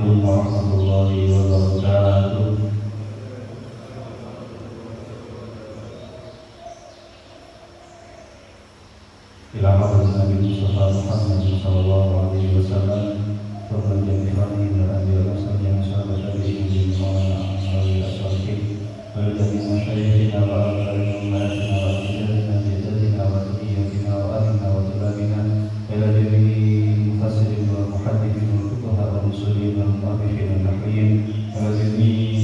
Assalamualaikum warahmatullahi wabarakatuh. Ila hadratin Nabi Mustafa Muhammad sallallahu alaihi wasallam wa jami'i ikhwani min al-anbiya wal mursalin sahabat tabi'in bi maulana ahli as-salihin wa jami'i masyayikhina wa al-karim ummatina wa al-jaddina bi jadina wa dhurriyyatina wa ahlina wa tulabina ila jami'i mufassirin wa muhaddithin wa fuqaha wa musulin wa mu'arrikhin wa nahwiyin wa jami'i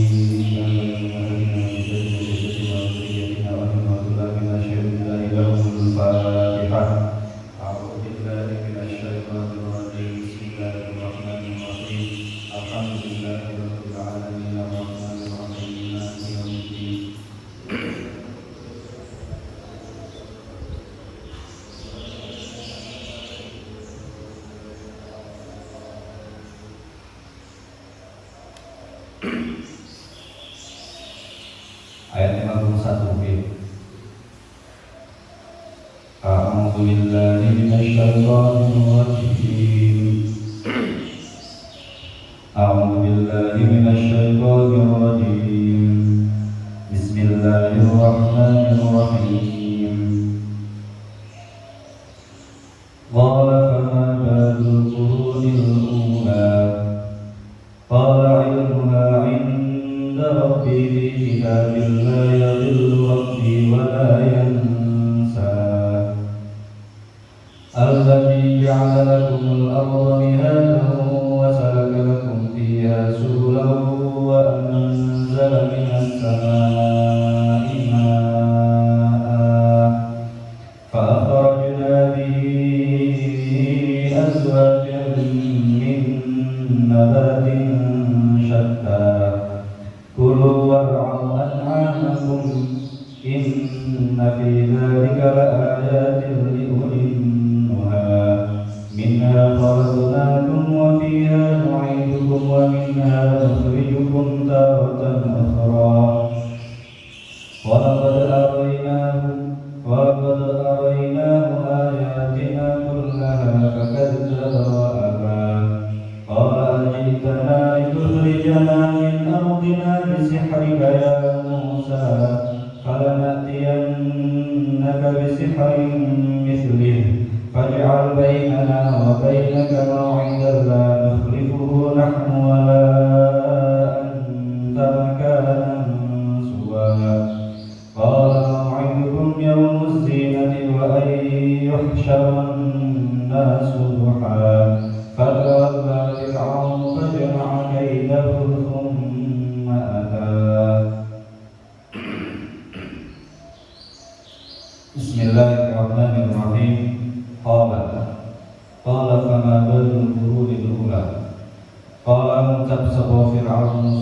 ayat 51b. A'udzu billahi minasyaitonir rajim. A'udzu billahi minasyaitonir rajim. Bismillahirrahmanirrahim. Qala fama balul qurunil ula. Qala ilmuha 'inda rabbi fi kitabin la yadhillu rabbi wa la yansa. Alladhi ja'ala lakumul arda mihadan wa salaka lakum fiha subulan wa anzala minas samaa'i maa'an fa akhrajna bihi azwajan min nabatin shatta kulu war'u an'amakum inna fi dhalika laayatin li ulil nuha minha khalaqnakum wa fiha nu'idukum wa minha nukhrijukum taratan ukhra wa laqad araynahu ayatina kullaha fakadzdzaba wa aba qala ajitana litukhrijana min ardina bisihrika ya Musa falanatiyannaka bisihrin mithlih faj'al bainana wa bainaka maw'idan la nukhlifuhu nahnu wa la anta makanan suwa qala maw'idukum yawmuz zinati wa an yuhsharan nasu duha fatawalla fir'aunu fajma'a kaydahu thumma ata. Bismillahirrahmanirrahim. Qala fama balul qurunil ula. Qala ngucap sapa Fir'aun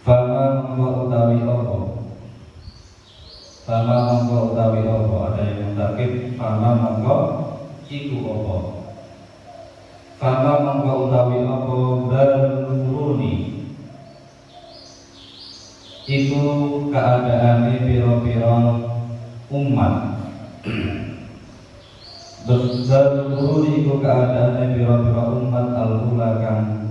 fama mongko utawi apa ada yang mentakib fama mongko iku apa fama mongko utawi apa balul quruni iku keadaane pira-pira umat. Balul iku keadaane pira-pira umat al-ula kang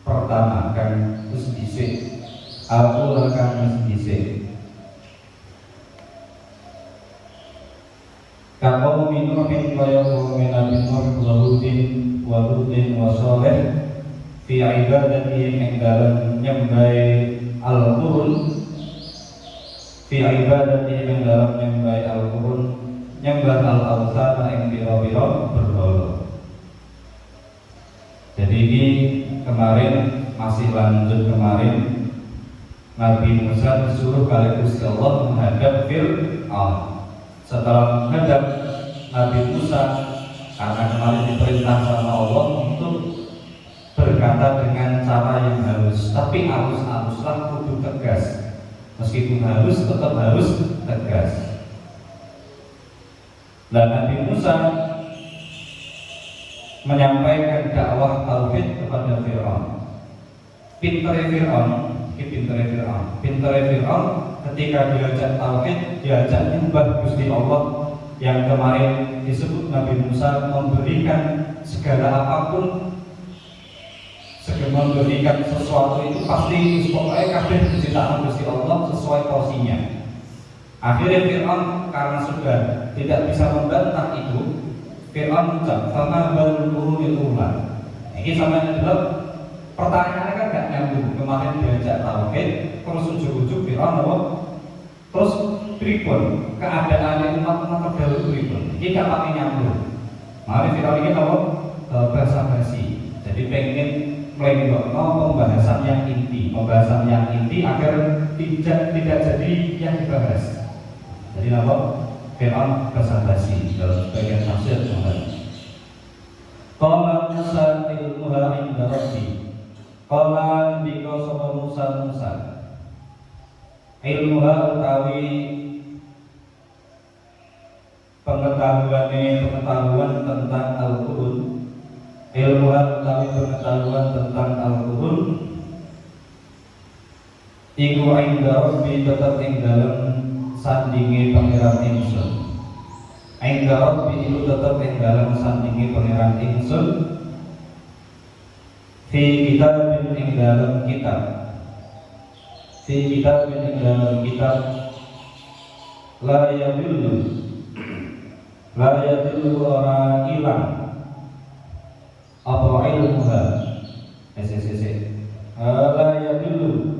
pertama kang wis dhisik al-ula kang wis dhisik kaum minuhin kaya kaum Nabi Nuh wa Hudin wa Shalih fi ibadatihim ing dalem nyembahe al-qurun fi ibadatihim ing dalem nyembahe al-qurun nyembah al-awthana ing pira-pira berhala. Jadi ini kemarin masih lanjut kemarin Nabi Musa disuruh kali Gusti Allah menghadap Fir'aun. Setelah menghadap Nabi Musa, karena kemarin diperintah sama Allah untuk berkata dengan cara yang halus, tapi halus-haluslah kudu tegas. Meskipun halus tetap harus tegas. Dan Nabi Musa menyampaikan dakwah tauhid kepada Fir'aun. Pintere Fir'aun ketika diajak tauhid, diajak nyembah Gusti Allah, yang kemarin disebut Nabi Musa memberikan segala apapun, memberikan sesuatu itu pasti pokoknya kabeh diciptakan Gusti Allah sesuai porsinya. Akhirnya Fir'aun karena sudah tidak bisa membantah itu, Fir'aun ucap, "Fama balul qurunil ula." Ini sama adalah pertanyaannya kan gak nyambung. Kemarin diajak tauhid, terus ujung-ujung Fir'aun apa? Terus pripun keadaan umat-umat terdahulu pripun? Ini gak pakai nyambung. Mari Fir'aun ini apa? Basa-basi. Jadi pengen melencokno pembahasan yang inti agar tidak jadi yang dibahas. Jadi apa? Fir'aun basa-basi dalam sebagian tafsir kemarin. Qala Musa ilmuha inda Rabbi. Qala ndika sapa Musa ilmuha utawi pengetahuan tentang Al-Qur'an. Ilmuha utawi pengetahuan tentang Al-Qur'an iku inda Rabbi tetap ing dalem sandinge pangeran ingsun. Inda Rabbi itu tetap ing dalem sandinge pangeran ingsun. Fi kitabin ing dalem kitab. Fi kitabin ing dalem kitab. La yadillu ora ilang apa ilmuha. La yadillu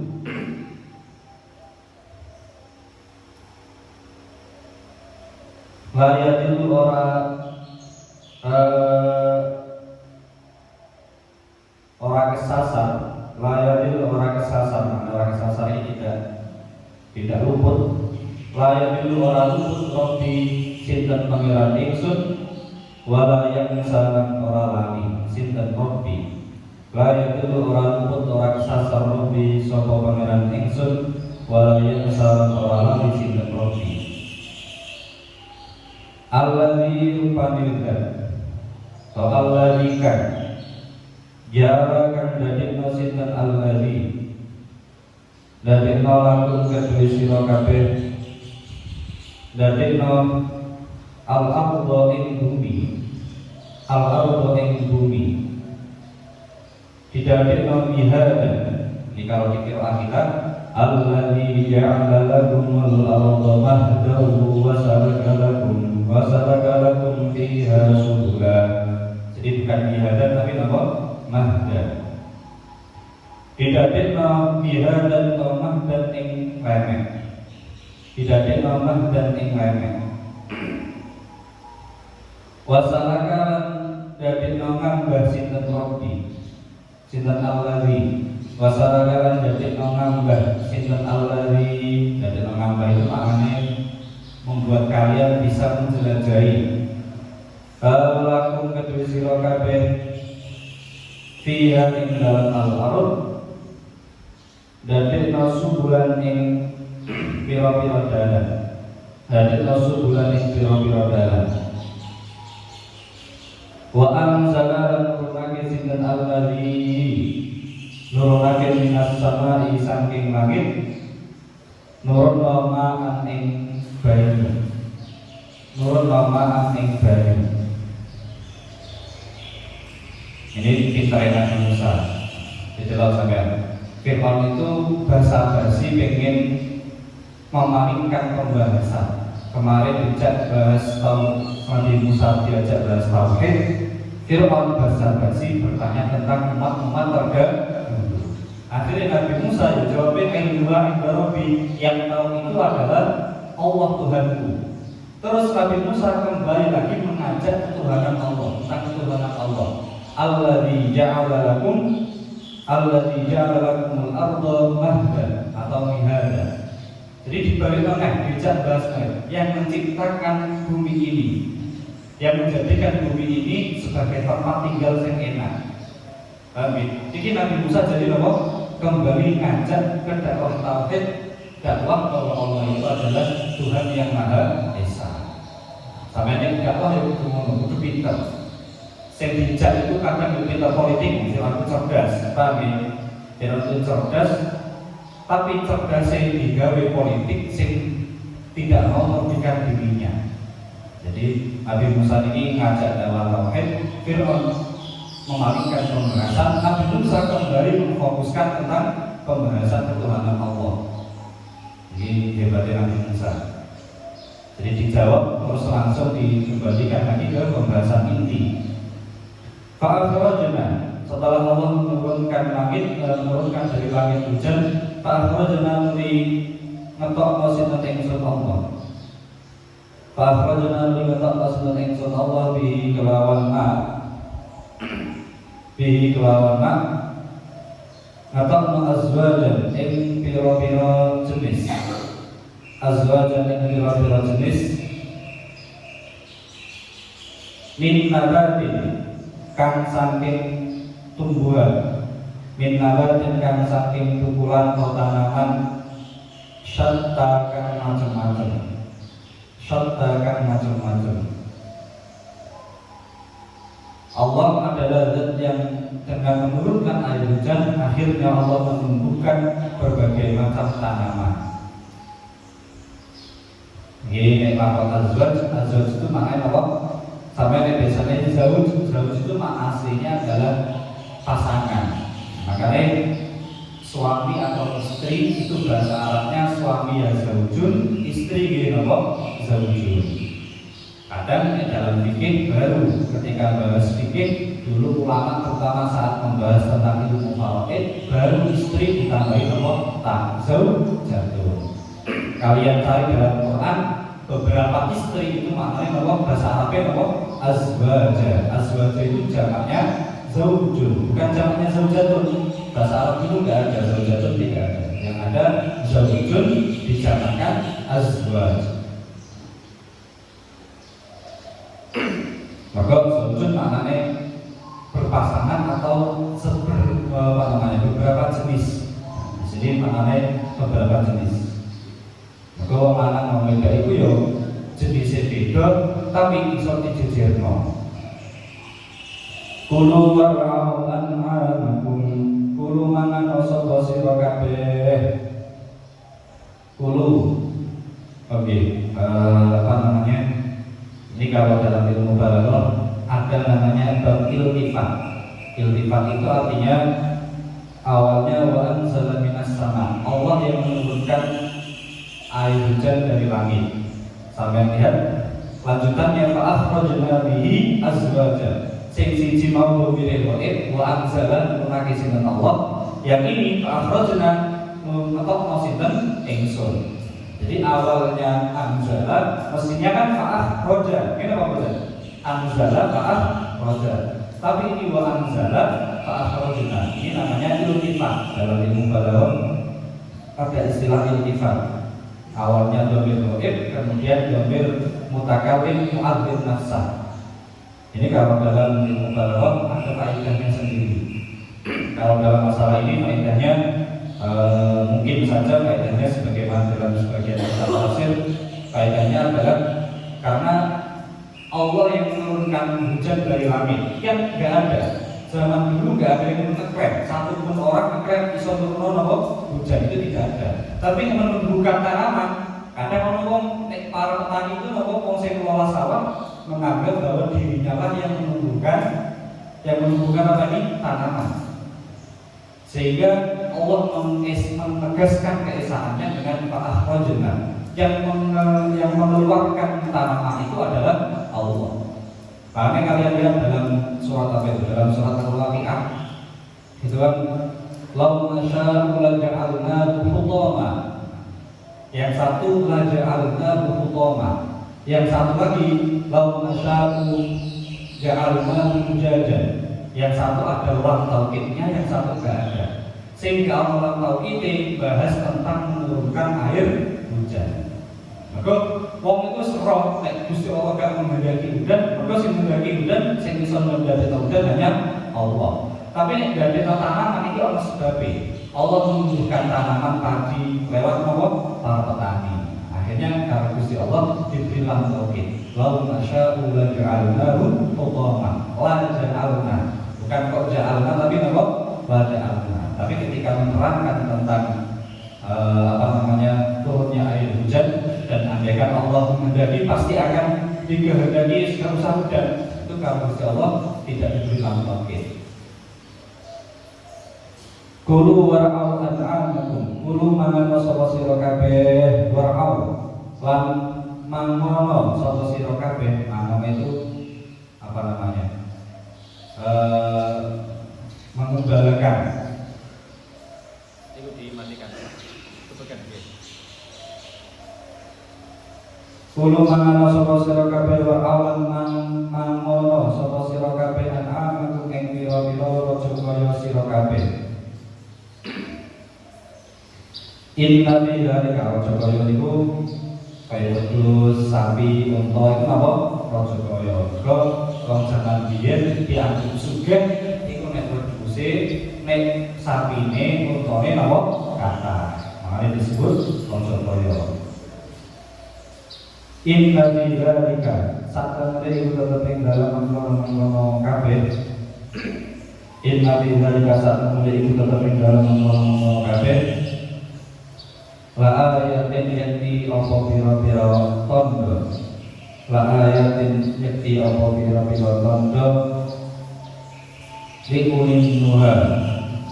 Layak itu orang kesasar. Layak itu orang kesasar. Orang kesasar ini tidak luput. Layak itu orang luput Rabbi sinten pangeran ingsun. Walayak misalan orang lali sinten Rabbi. Layak itu orang luput orang kesasar Rabbi sapa pangeran ingsun. Walayak misalan orang lali sinten Rabbi. Alladzi rupanilkan so alladzi kan jarakan dadekno sinten alladzi dadekno lakum kedue sira kabeh dadekno al-ardha ing bumi al-ardha ing bumi didadekno mihadan. Ini kalau dikira kita alladzi ja'ala lakumul arda mahdan wa salaka lakum fiha subula. Jadi bukan mihadan tapi apa? Mahdan. Didadekno mihadan atau mahdan ing lemeh. Didadekno mahdan ing lemeh. Wa salaka dadekno ngambah sinten Rabbi sinten Allazi. Wasarakan jadi ngambah sinten Allazi. Jadi ngambah itu maknanya membuat kalian bisa menjelajahi. Lakum kedua sira kabeh fiha ing dalam al-ardh dadekno subulan ing pira-pira dalan. Dadekno subulan ing pira-pira dalan. Wa anzala nurunake sinten Allazi nurunake minas samai saking langit nurun ma'an ing banyu nurun ma'an ing banyu. Ini pintarnya Nabi Musa. Dijelas sampean. Fir'aun itu basa-basi pengen memalingkan pembahasan. Kemarin diajak bahas Nabi Musa diajak bahas tauhid. Fir'aun basa-basi bertanya tentang umat-umat terdahulu. Akhirnya Nabi Musa jawabnya ilmuha inda Rabbi, yang tahu itu adalah Allah Tuhanku. Terus Nabi Musa kembali lagi mengajak ketuhanan Allah, tentang ketuhanan Allah. Alladzi ja'ala lakumul arda mahdan atau mihada. Jadi dibalik dijak bahas yang menciptakan bumi ini, yang menjadikan bumi ini sebagai tempat tinggal yang enak. Jadi Nabi Musa jadi apa? Kembali ngajak ke dakwah tauhid, dakwah bahwa Allah itu adalah Tuhan yang Maha Esa. Sampai yang dakwah itu itu pintar. Yang bijak itu kadang pintar politik, Fir'aun cerdas, Fir'aun cerdas, tapi cerdasnya digawe politik sing tidak mau merugikan dirinya. Jadi Nabi Musa ini ngajak dakwah tauhid, Fir'aun memalingkan pembahasan, Nabi Musa kembali memfokuskan tentang pembahasan ketuhanan Allah. Ini hebatnya Nabi Musa. Jadi dijawab terus langsung dikembalikan lagi ke pembahasan inti. Fa'akhrajna, setelah Allah menurunkan dari langit hujan, fa'akhrajna nuli ngetok sinten ingsun Allah. Fa'akhrajna nuli ngetok sinten ingsun Allah bihi kelawan ma. Bihi kelawan ma. Ngetok azwajan ing pira-pira jenis. Azwajan ing pira-pira jenis. Min nabatin kang saking tumbuhan, min nabatin kang saking tukulan atau tanaman, syatta kang macam-macam, syatta kang macam-macam. Allah adalah zat yang dengan menurunkan air hujan akhirnya Allah menumbuhkan berbagai macam tanaman. Ini makna azwaj itu maknanya apa? Sampai biasanya zauj itu makna aslinya adalah pasangan. Makanya suami atau istri itu bahasa Arabnya suami ya zaujun, istri gitu apa? Zaujun. Kadang dalam fikih baru ketika bahas fikih dulu ulama terutama saat membahas tentang ilmu faraid baru istri ditambahin apa? Tak zaujatun. Kalian cari dalam Quran beberapa istri itu maknanya apa? Bahasa Arabnya apa? Azwaja. Azwaja itu jamaknya zaujun, bukan jamaknya zaujatun. Bahasa Arab itu enggak ada zaujatun, tidak ada. Yang ada zaujun dijamakkan azwaj. Maka zaujun maknanya berpasangan atau beberapa jenis. Di sini maknanya beberapa jenis. Maka anak ngomong itu yo jenisnya beda tapi iso dijejerno. Kulo warau an'amakum, kulo mangan sapa sira kabeh. Kulo. Oke, apa namanya? Ini kalau dalam ilmu balaghah ada namanya bab iltifat. Iltifat itu artinya awalnya wa anzala minas sama. Allah yang menurunkan air hujan dari langit. Sampai lihat lanjutannya fa'akhrajna bihi azwaja. Sing siji mau memilih waib wa anzala menurunake sinten Allah. Yang ini fa'akhrajna atau sinten ingsun. Jadi awalnya anzala mestinya kan fa'akhraja. Ini apa betul? Anzala fa'akhraja. Tapi ini wa anzala fa'akhrajna. Ini namanya iltifat. Dalam ilmu balaghah ada istilah iltifat. Awalnya dhamir ghaib, kemudian dhamir mutakallim mu'adzim nafsah. Ini kalau dalam ilmu balaghah ada faedahnya sendiri. Kalau dalam masalah ini faedahnya mungkin saja faedahnya sebagaimana dalam sebagian kitab tafsir, faedahnya adalah karena Allah yang menurunkan hujan dari langit yang enggak ada. Zaman dulu nggak ada yang ngekrem, satu pun orang ngekrem bisa turun hujan itu tidak ada. Tapi yang menumbuhkan tanaman, kadang orang para petani itu wong sing kelola sawah menganggap bahwa dirinya lah yang menumbuhkan apa ini tanaman. Sehingga Allah menegaskan keesaannya dengan fa'akhrajna. Yang mengeluarkan tanaman itu adalah Allah. Makanya kalian lihat dalam surat apa itu? Dalam surat Al-Waqi'ah itu kan law nasya'u laja'alnahu hutama. Yang satu laja'alnahu hutama. Yang satu lagi law nasya'u ja'alnahu hujajan. Yang satu ada ulang taukidnya, yang satu enggak ada. Sehingga ulang taukid bahas tentang menurunkan air hujan. Maka wong itu serah nek Gusti Allah gak menghendaki hujan, maka sing menghendaki hujan sing iso mendapatkan hujan hanya Allah. Tapi nek dadi tanaman iki ana sebabe. Allah menumbuhkan tanaman padi lewat apa? Para petani. Akhirnya karena Gusti Allah diberi lam tauhid. Law nasya'u la ja'alnahu hutama. La ja'alna. Bukan kok ja'alna tapi apa? La ja'alna. Tapi ketika menerangkan tentang turunnya air hujan dan andaikan Andaikan Allah menghendaki pasti akan dikehendaki segala usah hujan. Itu kalau Gusti Allah tidak diberi taufik. Kulu war'au an'amakum, kulu mangan sapa sira kabeh, war'au lan mangono sapa sira kabeh. Mangono itu apa namanya? Mengembalakan. Itu dimatikan. Tekan nggih. Kulu mangono sapa sira kabeh, war'au lan mangono sapa sira kabeh an'amakum ing pira-pira raja kaya sira kabeh. Inna fi dzalika raja kaya niku kaya wedhus, sapi, unta itu apa? Raja kaya. Mergo wong jaman biyen dianggep sugih iku nek wedhuse, nek sapine, untane napa? Kathah. Makane disebut raja kaya. Inna fi dzalika satemene iku tetep ing dalem mengkono kabeh. Inna fi dzalika satemene iku tetep ing dalem mengkono kabeh. La ayatin yakti apa pira-pira tondo, la ayatin yakti apa pira-pira tondo likulin nuha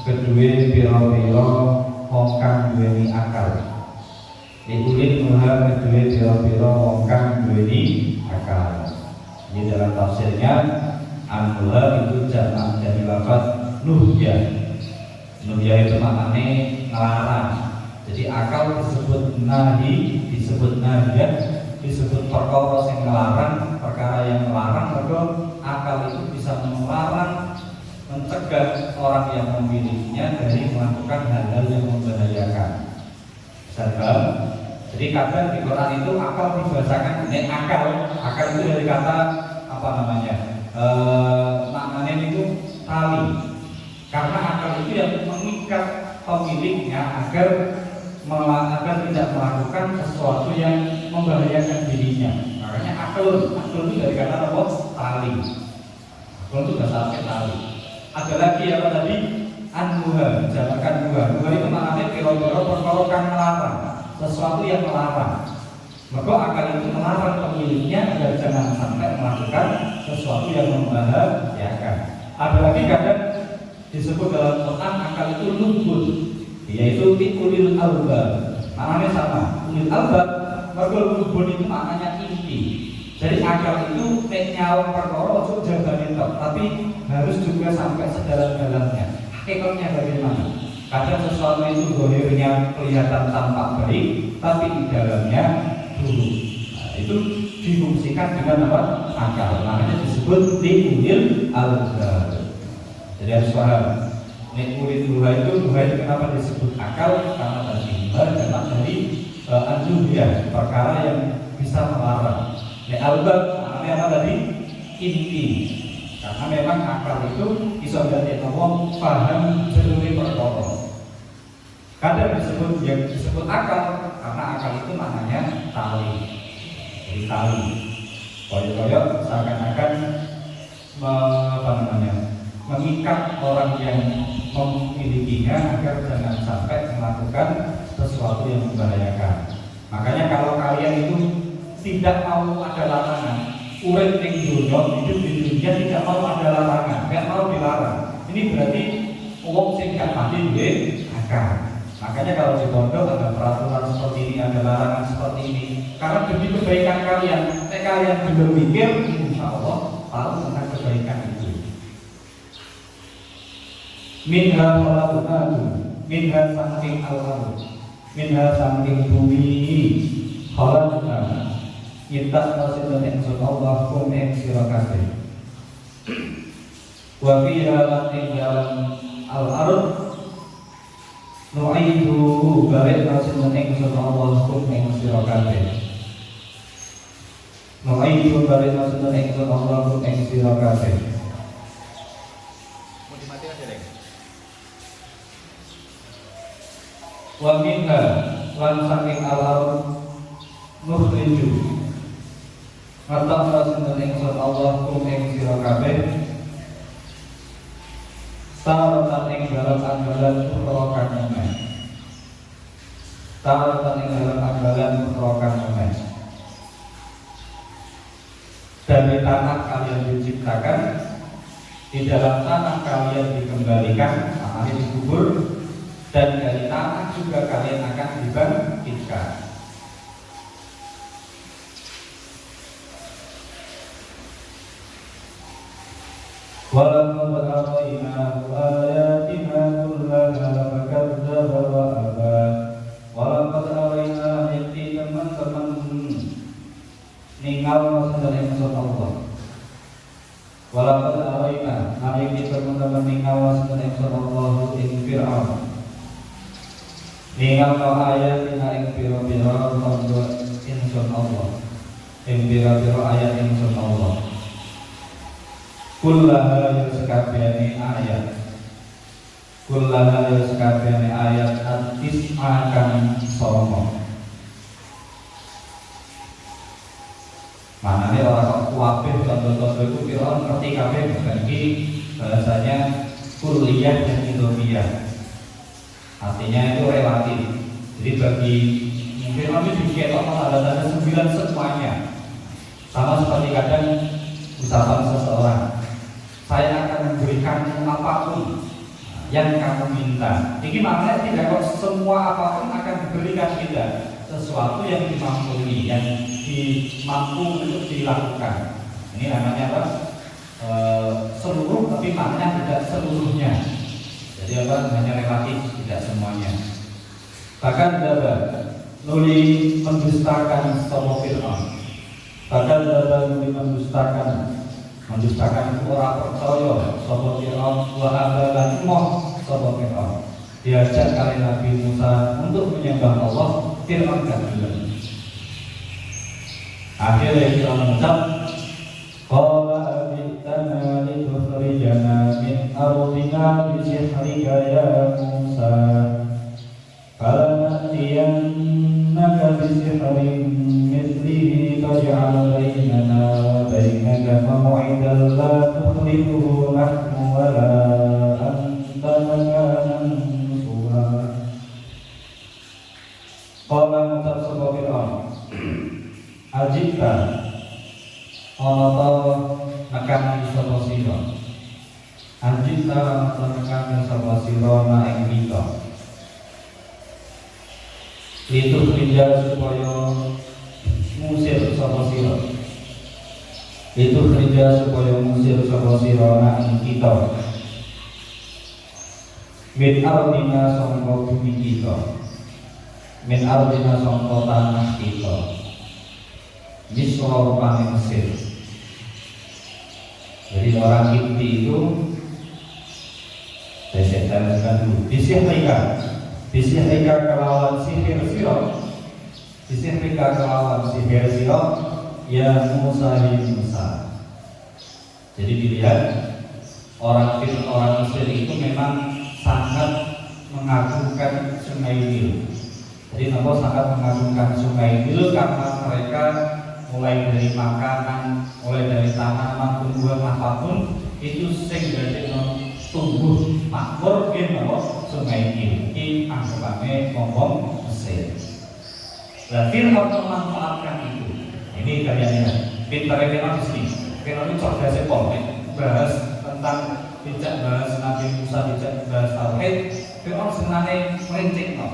kedue pira-pira wong kang duweni akal. Likulin nuha kedue pira-pira wong kang duweni akal. Di dalam tafsirnya an-nuha itu jamak dari lafaz nuhya. Nuhya itu maknanya ngelarang. Jadi akal disebut nahi, disebut nahya, disebut perkara yang melarang, perkara yang melarang. Maka akal itu bisa melarang, mencegah orang yang memilikinya dari melakukan hal-hal yang membahayakan. Sebab, jadi kadang di Quran itu akal dibahasakan dengan akal. Akal itu dari kata apa namanya? Maknanya itu tali. Karena akal itu yang mengikat pemiliknya agar tidak melakukan sesuatu yang membahayakan dirinya. Makanya akal itu dari kata apa? Tali. Akal itu bahasa Arab tali. Ada lagi apa tadi? An-nuha, jamakan nuha. Nuha itu maknanya kira-kira perkara kang melarang, sesuatu yang melarang. Maka akal itu melarang pemiliknya agar jangan sampai melakukan sesuatu yang membahayakan. Ada lagi kadang disebut dalam Quran akal itu lubut, yaitu ulil albab. Maknanya sama, ulil albab. Mergo lubun itu maknanya inti. Jadi akal itu nek nyawa perkara ojo jabane tok, tapi harus juga sampai sedalam-dalamnya. Hakikatnya bagaimana? Kadang sesuatu itu zahirnya kelihatan tampak baik, tapi di dalamnya buruk. Nah, itu difungsikan dengan apa? Akal. Makanya disebut ulil albab. Jadi harus paham. Nekulit duha itu kenapa disebut akal? Karena tadi jamak dari an-nuhya, perkara yang bisa melarang. Albab maknanya apa tadi? Inti. Karena memang akal itu bisa jadi wong paham jerone perkara. Kadang disebut akal karena akal itu maknanya tali. Jadi tali. Koyok-koyok seakan-akan apa namanya? Mengikat orang yang memilikinya agar jangan sampai melakukan sesuatu yang membahayakan. Makanya kalau kalian itu tidak mau ada larangan, urip ning dunya, hidup di dunia tidak mau ada larangan, tidak mau dilarang. Ini berarti wong sing gak pati duwe akal. Makanya kalau di pondok ada peraturan seperti ini, ada larangan seperti ini, karena demi kebaikan kalian. Kalian belum mikir, insya Allah tahu tentang kebaikan itu. Minha khalaqnakum, minha saking al-ardh, minha saking bumi, khalaqna kita maksudna ingsun Allah kum ing sira kabeh. Wa fiha lan ing dalam al-ardh nu'idu balik maksudna ingsun Allah kum ing sira kabeh. Nu'idu balik maksudna ingsun Allah kum ing sira kabeh. Wa minha lan saking al-ardh nukhriju ngatak rasulun ingsun Allah kum ing sira kabeh taratan ing dalam anggalan ukhra kang meneh. Dari tanah kalian diciptakan, di dalam tanah kalian dikembalikan, namanya dikubur, dan dari tanah juga kalian akan dibangkitkan. Walaqad araynahu ayatina kullaha fakadzdzaba wa aba. Walaqad arayna yakti teman-teman ningal masalah ingsun Allah. Walaqad arayna yakti teman-teman ningal masalah ingsun Allah ing Fir'aun. Ningal ayatina ing pira-pira tanda ingsun Allah. Ing pira-pira ayat ingsun Allah. Kullaha ya sekabehane ayat. Kullaha ya sekabehane ayat at-tis'akan songo. Manane ora kok kuwabeh contoh-contoh iku kira ngerti kabeh iki bahasanya kulliyah dan ilmiah. Artinya itu relatif. Jadi bagi mungkin kami diketok tanda-tanda 9 semuanya. Sama seperti kadang ucapan seseorang, saya akan memberikan apapun yang kamu minta. Ini maknanya tidak kok semua apapun akan diberikan kita. Sesuatu yang dimampuni, yang dimampu untuk dilakukan. Ini namanya apa? Seluruh, tapi maknanya tidak seluruhnya. Jadi apa? Hanya relatif, tidak semuanya. Bahkan dapat nuli mendustakan sama Fir'aun. Bahkan dapat nuli mendustakan orang percaya sama Fir'aun, wa abalan moh sama Fir'aun. Diajak kali Nabi Musa untuk menyembah Allah, Fir'aun gak bilang. Akhirnya Fir'aun mengucap, qala abitana litukhrijana min ardina bisihrika ya Musa, falanatiyannaka bisihrin mithlihi faj'al bainana wa bainaka maw'idan la tukhlifuhu nahnu wa la anta makanan suwa. Qala ngucap sapa Fir'aun, ajibta ana ta nekani sapa sira. Ajibta ana nekani sapa sira na ing kita. Itu kerja supaya musir sapa sira. Itu kerja supaya musir sapa sira na ing kita. Min ardina sangka bumi kita. Min ardina sangka tanah kita. Misra rupane Mesir. Jadi orang Kipti itu saya jelaskan dulu. Bisihrika kelawan sihir sira. Bisihrika kelawan sihir sira ya Musa ya Musa. Jadi dilihat orang Mesir itu memang sangat mengagungkan Sungai Nil. Jadi nampak sangat mengagungkan Sungai Nil karena mereka mulai dari makanan, mulai dari tanaman, tumbuhan apapun itu sing dadekno tumbuh makmur nggih napa Sungai Nil. Iki anggapane ngomong Mesir. Lah Fir'aun memanfaatkan itu. Ini kalian lihat. Pintar Fir'aun di sini. Fir'aun itu cerdas sekali. Bahas tentang tidak bahas Nabi Musa, tidak bahas tauhid. Fir'aun senane merincikno.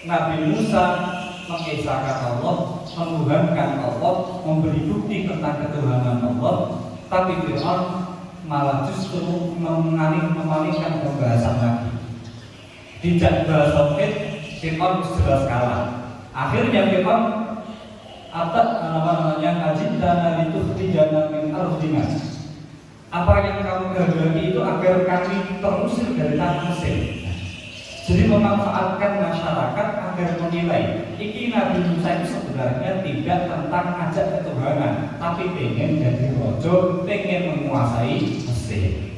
Nabi Musa mengisahkan Allah, menuhankan Allah, memberi bukti tentang ketuhanan Allah, tapi Fir'aun malah justru memalingkan pembahasan lagi. Tidak bahas tauhid, Fir'aun jelas kalah. Akhirnya Fir'aun ajibtana litukhrijana min ardina. Apa yang kamu kehendaki itu agar kami terusir dari tanah Mesir. Jadi memanfaatkan masyarakat agar menilai iki Nabi Musa itu sebenarnya tidak tentang ajak ketuhanan, tapi pengen jadi rojo, pengen menguasai Mesir.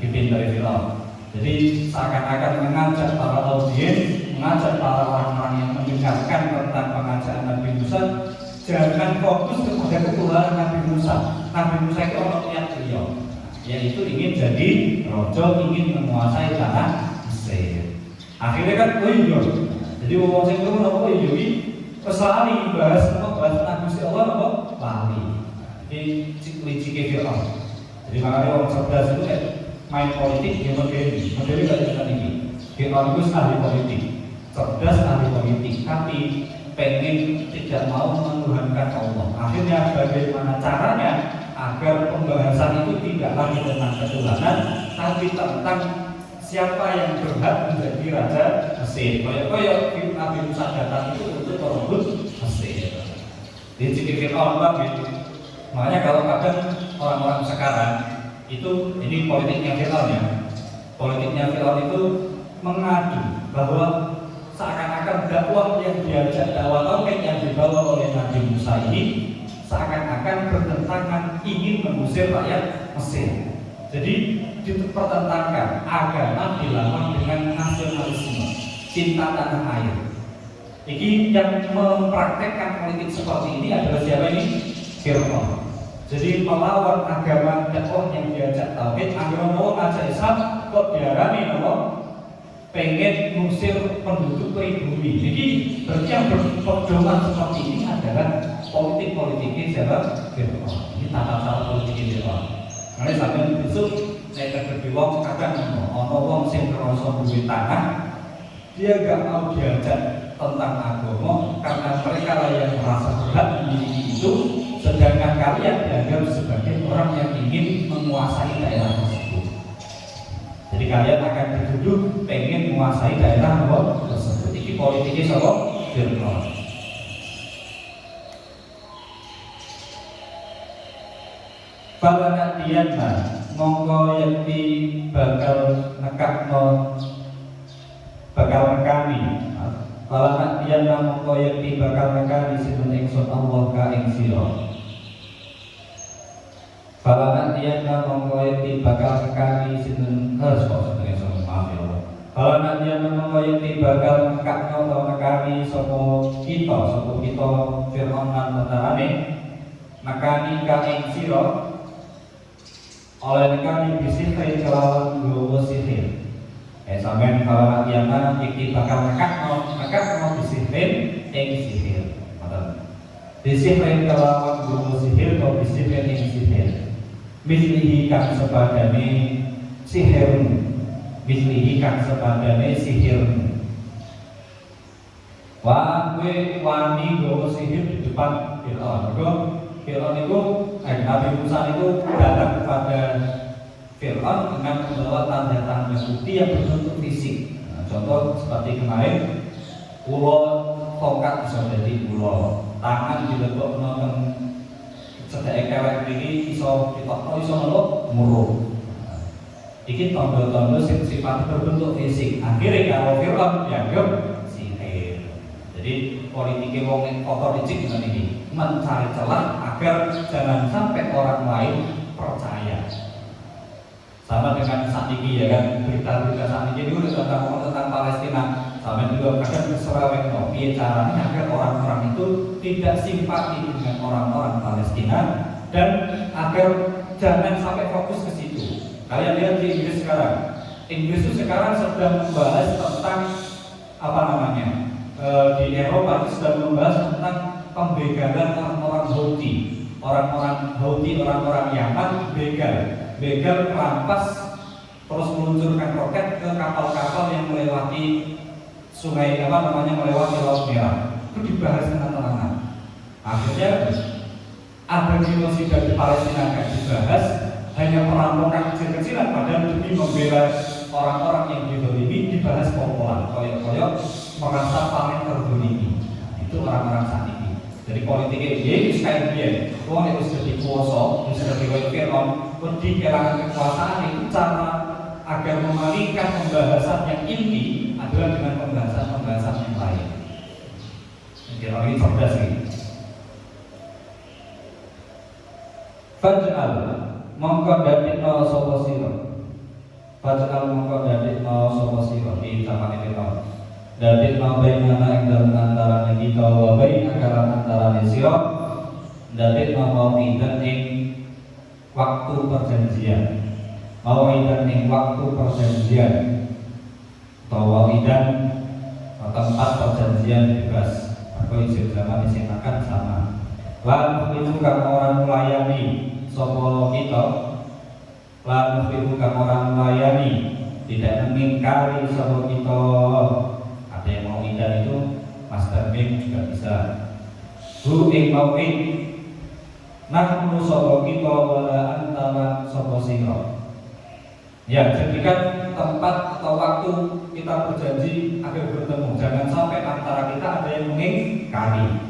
Pimpin dari Fir'aun. Jadi seakan-akan mengajak para audiens, mengajak para orang-orang yang mendengarkan tentang pengajaran Nabi Musa, jangan fokus kepada ketuhanan Nabi Musa. Nabi Musa itu orang niat beliau, yaitu ingin jadi rojo, ingin menguasai tanah Mesir. Akhirnya kan iya. Jadi wong sing ngono napa iya iki wis lali bahas Nabi Allah napa lali. Ini liciknya Fir'aun. Jadi makanya orang cerdas itu kayak main politik dia modeli kayak kita ini. Fir'aun itu ahli politik, cerdas ahli politik, tapi pengen tidak mau menuhankan Allah. Akhirnya bagaimana caranya agar pembahasan itu tidak lagi tentang ketuhanan, tapi tentang siapa yang berhak menjadi raja Mesir. Kayak Nabi Musa datang itu untuk merebut Mesir. Di Fir'aun banget. Makanya kalau kadang orang-orang sekarang itu, ini politiknya Fir'aun ya. Politiknya Fir'aun itu mengadu bahwa seakan-akan dakwah yang diajak dakwah tauhid yang dibawa oleh Nabi Musa ini seakan-akan bertentangan ingin mengusir rakyat Mesir. Jadi dipertentangkan agama dilawan dengan nasionalisme, cinta tanah air. Ini yang mempraktekkan politik seperti ini adalah siapa ini? Fir'aun. Jadi melawan agama dakwah yang diajak tauhid, agama mau ngajak Islam kok diarani nopo pengen ngusir penduduk pribumi. Jadi berarti yang berpedoman seperti ini adalah politik-politiknya siapa? Fir'aun. Ini tata cara politiknya Fir'aun. Karena sampai besok saya terjadi wong kadang ono wong sing kerasa duwe tanah, dia gak mau diajak tentang agama karena mereka lah yang merasa berhak memiliki itu, sedangkan kalian dianggap sebagai orang yang ingin menguasai daerah tersebut. Jadi kalian akan dituduh pengen menguasai daerah tersebut. Ini politiknya siapa? Fir'aun. Falanatiyana mongko yakti bakal nekakno bakal nekani. Falanatiyana mongko yakti bakal nekani sinten ingsun Allah ka ing sira. Falanatiyana mongko yakti bakal nekani sinten ingsun maaf ya Allah. Falanatiyana mongko yakti bakal nekakno ta nekani sapa kita Fir'aun lan tentarane nekani ka ing sira oleh kami bisihir kelawan gowo sihir. Sampeyan kalau latihan iki bakal nekakno bisihir ing sihir. Ngoten. Bisihir kelawan gowo sihir atau bisihir ing sihir. Mislihi kang sepadane sihir. Mislihi kang sepadane sihir. Wah, kowe wani gowo sihir di depan Fir'aun. Fir'aun itu, Nabi Musa itu datang kepada Fir'aun dengan membawa tanda-tanda bukti yang berbentuk fisik. Contoh seperti kemarin, ulo tongkat bisa jadi ulo, tangan dilebok nonton sedek kewek ini iso ditokno iso ngelok muruh. Iki tondo-tondo sifat berbentuk fisik. Akhirnya kalau Fir'aun dianggap sihir. Jadi politiknya wong yang kotor licik dengan ini mencari celah agar jangan sampai orang lain percaya. Sama dengan saat ini ya kan, berita-berita saat ini udah tentang Palestina. Sama juga kadang keserawek piye caranya agar orang-orang itu tidak simpati dengan orang-orang Palestina dan agar jangan sampai fokus ke situ. Kalian lihat di Inggris sekarang. Inggris itu sekarang sedang membahas tentang apa namanya? Di Eropa itu sedang membahas tentang pembegalan orang-orang Houthi, orang-orang Yaman begal merampas terus meluncurkan roket ke kapal-kapal yang melewati sungai melewati Laut Merah. Itu dibahas tenang-tenangan. Akhirnya ada genosida di Palestina yang dibahas, hanya perampokan kecil-kecilan padahal demi membela orang-orang yang dizalimi dibahas popolan, koyok-koyok merasa paling terzalimi. Itu orang-orang saat ini. Jadi politiknya dia itu sekali dia, orang itu sudah dikuasa, sudah dikuasai Fir'aun, wedi kehilangan kekuasaan itu cara agar memalingkan pembahasan yang inti adalah dengan pembahasan yang lain. Fir'aun ini cerdas ini. Faj'al mongko dadekno sapa sira. Faj'al mongko dadekno sapa sira di zaman Fir'aun. Dadekno bainana ing dalem antarané kita wa baina kalan antarané sira. Dadekno mau'idan ing waktu perjanjian. Mau'idan ing waktu perjanjian. Mau'idan tempat perjanjian bebas. Aku izin zaman sing akan sama. Lan itu kang orang melayani sapa kita, lan itu kang orang melayani, tidak mengingkari sapa kita. Ada yang mau ingkar itu master mim juga bisa. Hu ing mau'id nahnu sapa kita wala antara sapa sira. Ya, jadikan tempat atau waktu kita berjanji agar bertemu. Jangan sampai antara kita ada yang mengingkari.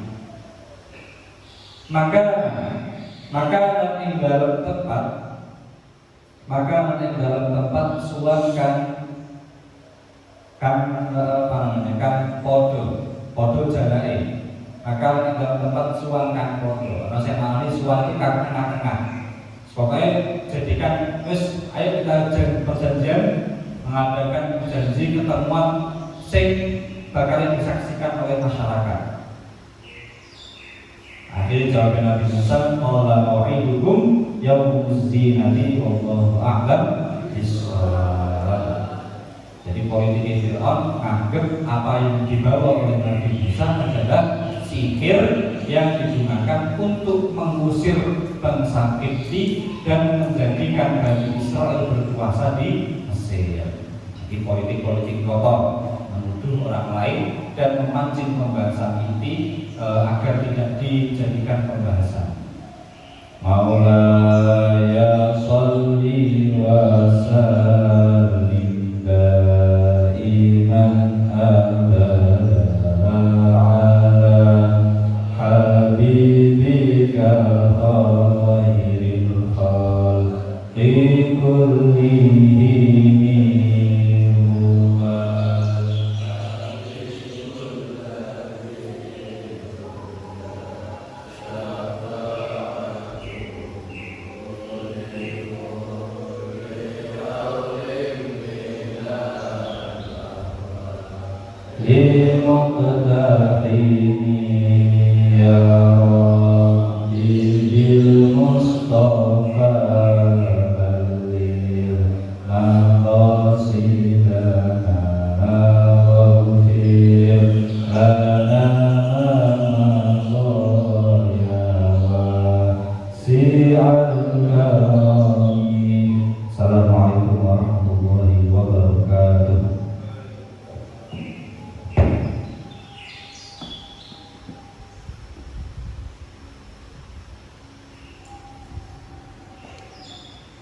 Maka yang dalam tempat, suangkan kan podo jalai. Maka yang dalam tempat suangkan podo. Nah, saya maknanya suang itu kan tengah-tengah. Pokoknya jadikan ayo kita perjanjian mengadakan janji ketemuan sing bakal disaksikan oleh masyarakat. Akhirnya jawab Nabi Musa, qala mau'idukum yaumuz zinati wallahu a'lam bissawab. Jadi politik Fir'aun anggap apa yang dibawa oleh Nabi Musa adalah sihir yang digunakan untuk mengusir bangsa Kipti dan menjadikan Bani Israel berkuasa di Mesir. Jadi politik kotor, menuduh orang lain dan memancing pembahasan inti agar tidak dijadikan pembahasan. Maulaya sholli wa sallim daiman abada ala habibika khairil khalqi kullihim. Muqtahini